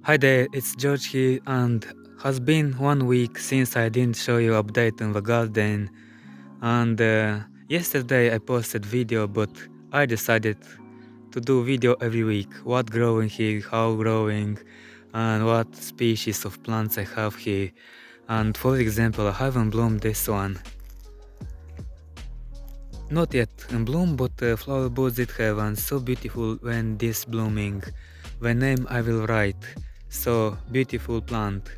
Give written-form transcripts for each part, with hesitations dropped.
Hi there, it's George here, and has been 1 week since I didn't show you update on the garden. And yesterday I posted video, but I decided to do video every week. What growing here, how growing, and what species of plants I have here. And for example, I haven't bloomed this one. Not yet in bloom, but flower buds it have, and so beautiful when this blooming. The name I will write. So beautiful plant,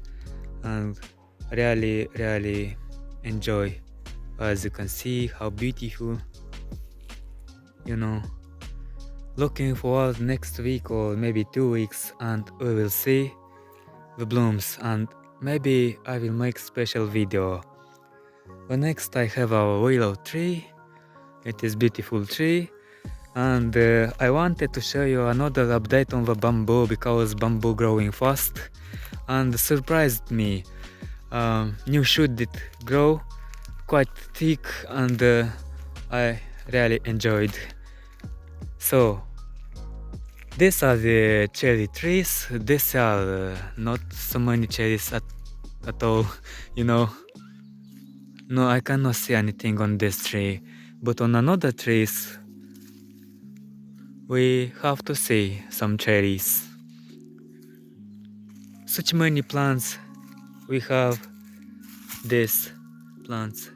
and really enjoy. As you can see how beautiful, you know. Looking forward next week or maybe 2 weeks, and we will see the blooms, and maybe I will make special video. The next I have our willow tree. It is beautiful tree, and I wanted to show you another update on the bamboo, because bamboo growing fast and surprised me. New shoot did grow quite thick, and I really enjoyed. So these are the cherry trees. These are not so many cherries at all, you know. No, I cannot see anything on this tree, but on another trees we have to see some cherries. Such many plants we have. These plants,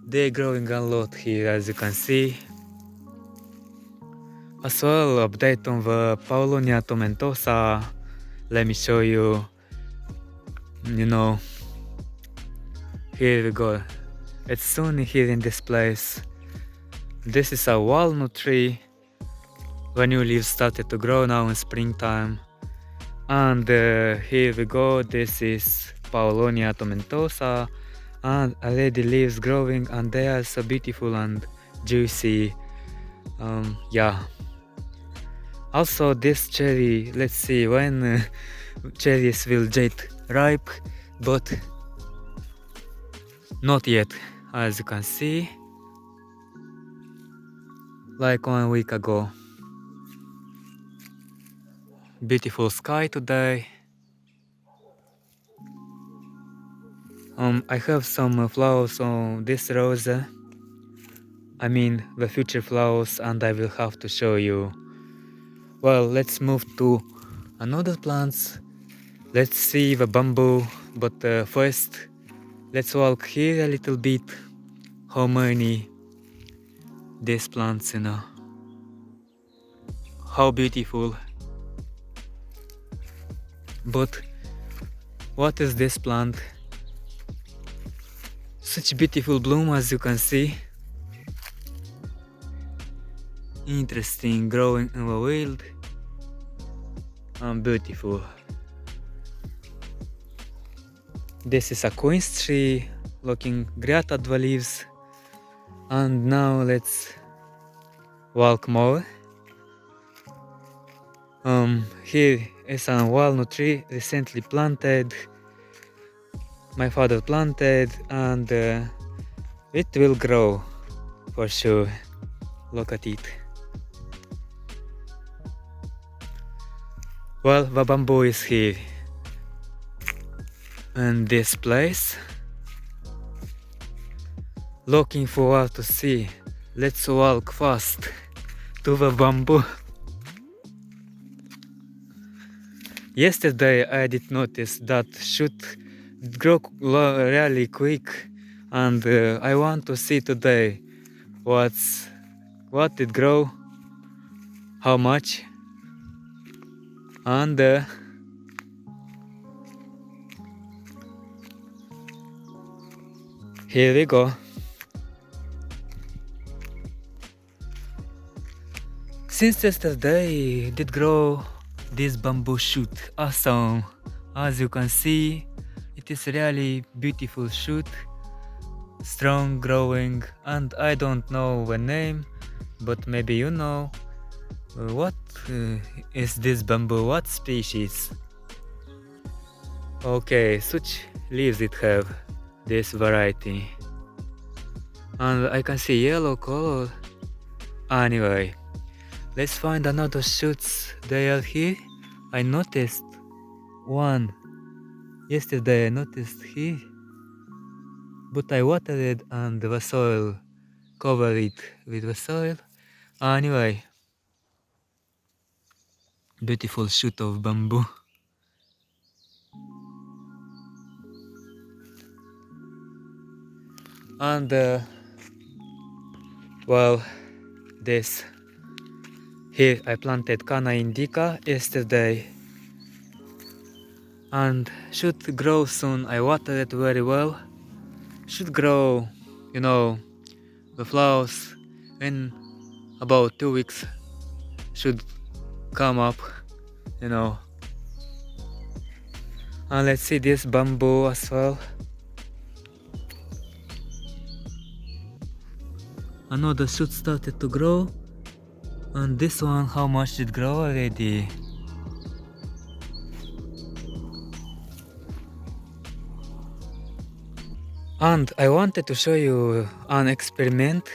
they're growing a lot here, as you can see. As well, update on the Paulownia tomentosa. Let me show you. You know, here we go. It's sunny here in this place. This is a walnut tree. The new leaves started to grow now in springtime. And here we go. This is Paulownia tomentosa, and already leaves growing, and they are so beautiful and juicy. Yeah. Also this cherry, let's see when cherries will get ripe, but not yet, as you can see, like 1 week ago. Beautiful sky today. I have some flowers on this rose. I mean the future flowers, and I will have to show you. Well, let's move to another plants. Let's see the bamboo, but first let's walk here a little bit. How many these plants, you know. How beautiful. But what is this plant? Such beautiful bloom, as you can see. Interesting, growing in the wild. And beautiful. This is a quince tree, looking great at the leaves. And now let's walk more. Here is a walnut tree recently planted. My father planted, and it will grow for sure. Look at it. Well, the bamboo is here. And this place. Looking forward to see. Let's walk fast to the bamboo. Yesterday I did notice that shoot grow really quick, and I want to see today what it grow, how much, and here we go. Since yesterday did grow this bamboo shoot. Awesome. As you can see, it is really beautiful shoot, strong growing, and I don't know the name, but maybe you know. What is this bamboo? What species? Okay, such leaves it have, this variety. And I can see yellow color. Anyway, let's find another shoots. They are here. I noticed one yesterday I noticed here, but I watered it and the soil covered it with the soil. Anyway, beautiful shoot of bamboo. And well, this here I planted Cana indica yesterday and should grow soon. I watered it very well. Should grow, you know, the flowers in about 2 weeks should come up, you know. And let's see this bamboo as well. Another shoot started to grow, and this one, how much did grow already? And I wanted to show you an experiment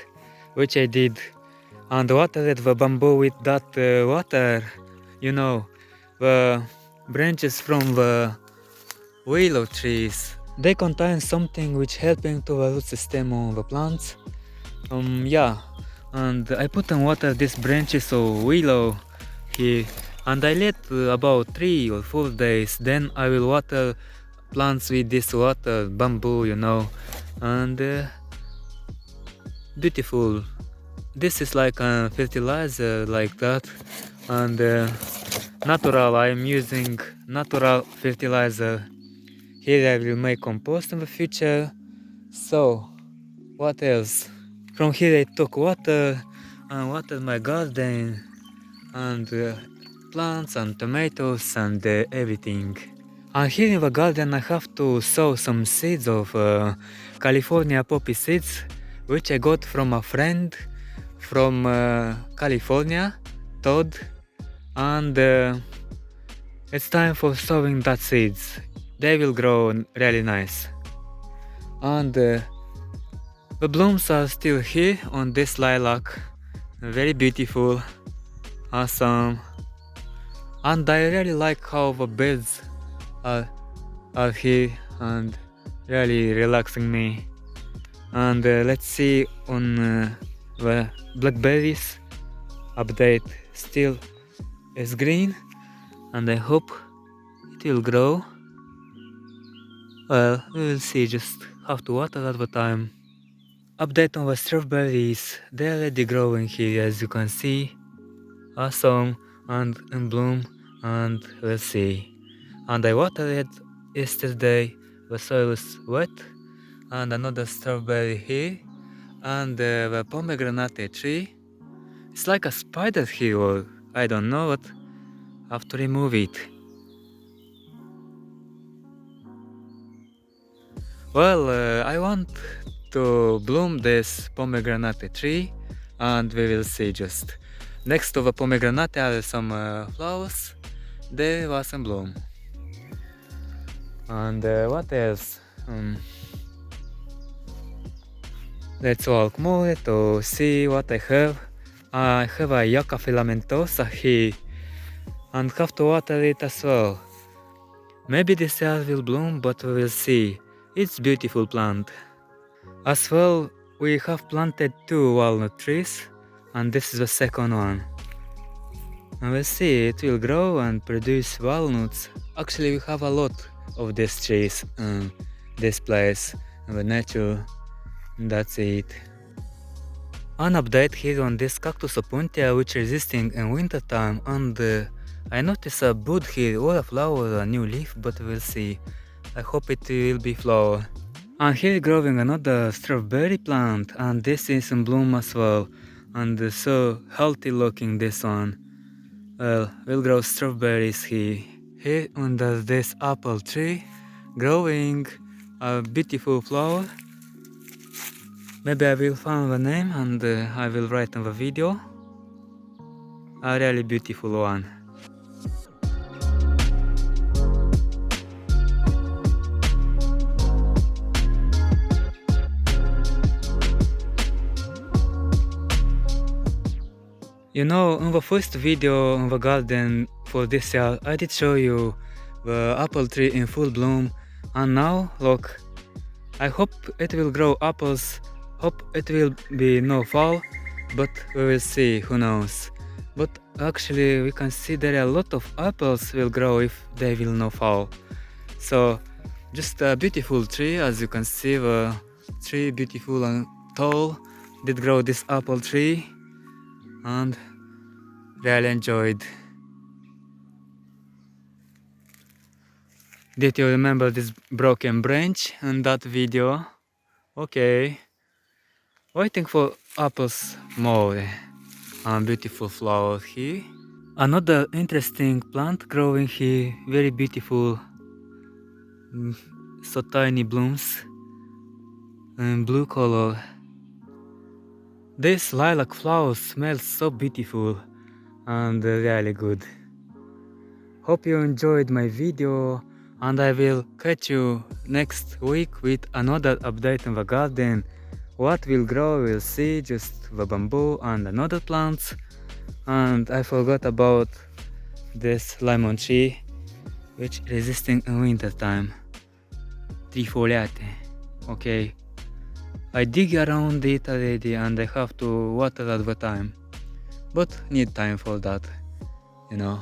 which I did and watered the bamboo with that water, you know, the branches from the willow trees. They contain something which helping to the root system of the plants. Yeah, and I put and water these branches of willow here, and I let about 3 or 4 days. Then I will water plants with this water, bamboo, you know, and beautiful. This is like a fertilizer like that, and natural. I am using natural fertilizer. Here I will make compost in the future. So, what else? From here I took water and watered my garden and plants and tomatoes and everything. And here in the garden I have to sow some seeds of California poppy seeds, which I got from a friend from California, Todd, and it's time for sowing that seeds. They will grow really nice. And the blooms are still here on this lilac, very beautiful, awesome. And I really like how the birds are here and really relaxing me. And let's see on the blackberries update still is green, and I hope it will grow. Well, we will see, just have to water at the time. Update on the strawberries, they're already growing here as you can see. Awesome, and in bloom, and we'll see. And I watered it yesterday, the soil is wet, and another strawberry here, and the pomegranate tree. It's like a spider here, or I don't know what. Have to remove it. Well, I want to bloom this pomegranate tree, and we will see. Just next to the pomegranate are some flowers. They was in bloom. And what else? Let's walk more to see what I have. I have a yucca filamentosa here and have to water it as well. Maybe this year will bloom, but we will see. It's beautiful plant. As well, we have planted 2 walnut trees, and this is the second one. And we'll see, it will grow and produce walnuts. Actually, we have a lot of these trees in this place, in the nature. That's it. An update here on this cactus opuntia, which is resisting in winter time, and I noticed a bud here or a flower, a new leaf, but we'll see. I hope it will be flower. And here growing another strawberry plant, and this is in bloom as well, and so healthy looking this one. Well, we'll grow strawberries here. Here under this apple tree, growing a beautiful flower. Maybe I will find the name and I will write in the video. A really beautiful one. You know, in the first video in the garden for this year, I did show you the apple tree in full bloom, and now look, I hope it will grow apples, hope it will be no fall, but we will see, who knows. But actually we can see there are a lot of apples will grow if they will no fall. So just a beautiful tree, as you can see, the tree beautiful and tall did grow this apple tree, and really enjoyed. Did you remember this broken branch in that video? Okay. Waiting for apples more and beautiful flowers here. Another interesting plant growing here, very beautiful, so tiny blooms in blue color. This lilac flower smells so beautiful and really good. Hope you enjoyed my video, and I will catch you next week with another update in the garden. What will grow, we'll see, just the bamboo and another plants. And I forgot about this lemon tree, which resisting in winter time. Trifoliate. Okay. I dig around it already and I have to water at the time. But need time for that, you know.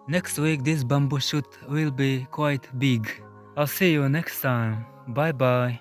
Next week this bamboo shoot will be quite big. I'll see you next time. Bye bye.